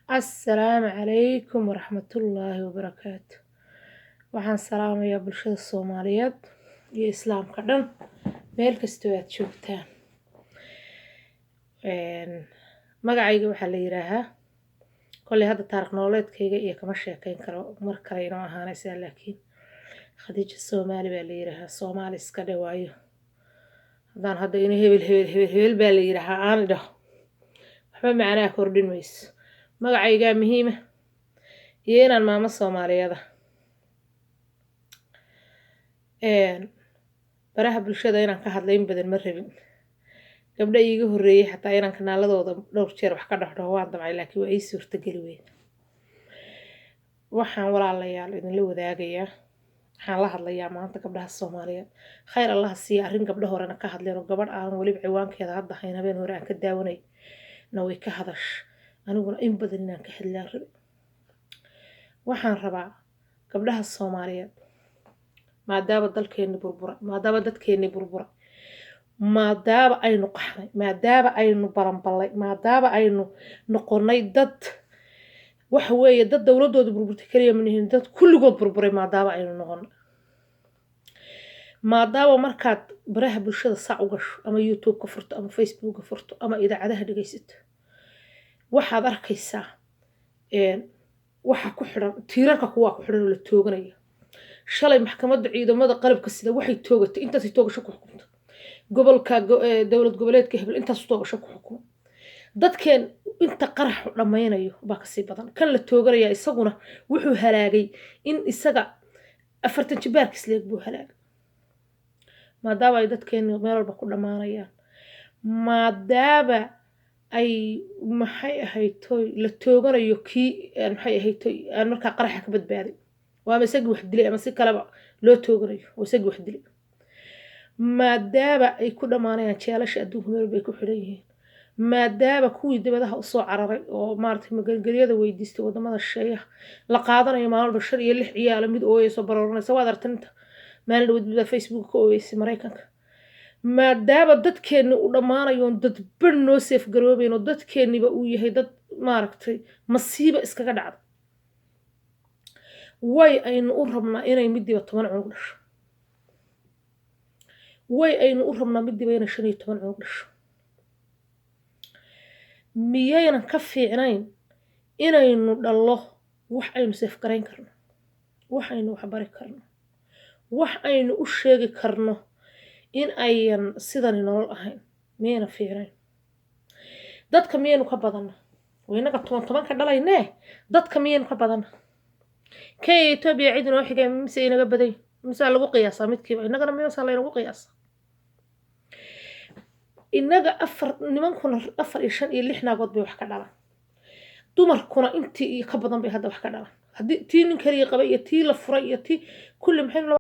Asalaamu calaykum waraxmatullaahi wabarakaatu. Waxaan salaamayaa bulshada Soomaaliyeed iyo Islaamka dhan meel kastoo aad joogtaan. Magacayga waxaa la yiraahaa kolley hadda taariikh nololeedkayga iyo kama sheekayn karo mar kale inoo ahaanaysa laakiin Khadiija Soomaali baa la yiraahaa. Soomaali iska dhawaayo haddaan hadda ina hebel baa la yiraahaa aan idhaho waxba macnaa kordhin mayso. magacayga muhiima iyo inaan maamo Soomaaliyeed baraha bulshada inaan ka hadlayn badan ma rabin. gabdha iiga horeeyay xataa inaan kanaaladooda dhowr jeer wax ka dhaxdhaho waan damcay laakiin waa ii suurtageli weyn. waxaan walaalayaal idinla wadaagayaa waxaan la hadlayaa maanta gabdhaha Soomaaliyeed khayr Allah siiya arrin gabdho horena ka hadleen oo gabadh aan waliba ciwaankeeda hadda hayn habeen hore aan ka daawanay na way ka hadash aniguna in badan inaan ka hadlaan rabay. waxaan rabaa gabdhaha Soomaaliyeed maadaama dalkeeni burbura maadaama dadkeeni burbura maadaama aynu qaxnay maadaama aynu baranbalay maadaama aynu noqonay dad waxa weeye dad dawladooda burburtay kaliya ma nihin dad kulligood burburay maadaama aynu noqonay maadaama markaad baraha bulshada sac u gasho ama YouTube ka furto ama Facebook ka furto ama idaacadaha dhageysato waxaad arkaysaa waxa ku xiran tiirarka kuwa ku xiran la tooganayo. shalay maxkamadda ciidamada qalabka sida waxay toogatay intaas toogasho ku xukunta gobolka dawlad goboleedka hebel intaas toogasho ku xukumo dadkeen inta qarax u dhameynayo baa ka sii badan kan la tooganaya isaguna wuxuu halaagay in isaga 40 jibaarkiis leeg buu halaagay maadaama ay dadkeen meel walba ku dhamaanayaan maadaama ay maxay ahaytoy la tooganayo kii maxay ahaytoy aan marka qaraxa ka badbaaday waa isagii wax dilay ama si kale loo tooganayo waa isagii wax dilay maadaama ay ku dhamaanayaan jeelasha adduunka meel bay ku xiran yihiin maadaama kuwii dibadaha u soo cararay oo maartay magalgeliyada weydiistay wadamada shisheeyaha la qaadanayo maalmo 5 iyo 6 ciyaal mid ooyayso barooranaysa waad aragtay maalin wadada Facebook ka ooyeysay Mareykanka maadaama dadkeena u dhamaanayo dad ban noo seef garoobeen oo dadkeeniba uu yahay dad maaragtay masiiba iskaga dhacday way aynu u rabnaa inay midiba 10 cunug dhasho way aynu u rabnaa midiba inay 15 cunug dhasho miyayna ka fiicnayn inaynu dhallo wax aynu seef garayn karno wax aynu wax bari karno wax aynu u sheegi karno in ayan sidan nolol ahayn miyayna fiicnayn dadka miyaynu ka badana waynaga 10 ka dhalaynee dadka miyaynu ka badana kay Ethiopia cid inoo xigay mise inaga baday mise lagu qiyaasaa midkiiba inagana mise lagu qiyaasaa inaga nimankuna 4 iyo 5 iyo 6 naagood bay wax ka dhalaan dumarkuna intii ka badan bay hadda wax ka dhalaan haddii tii nin kaliya qabay iyo tii la furay iyo tii kulli maxay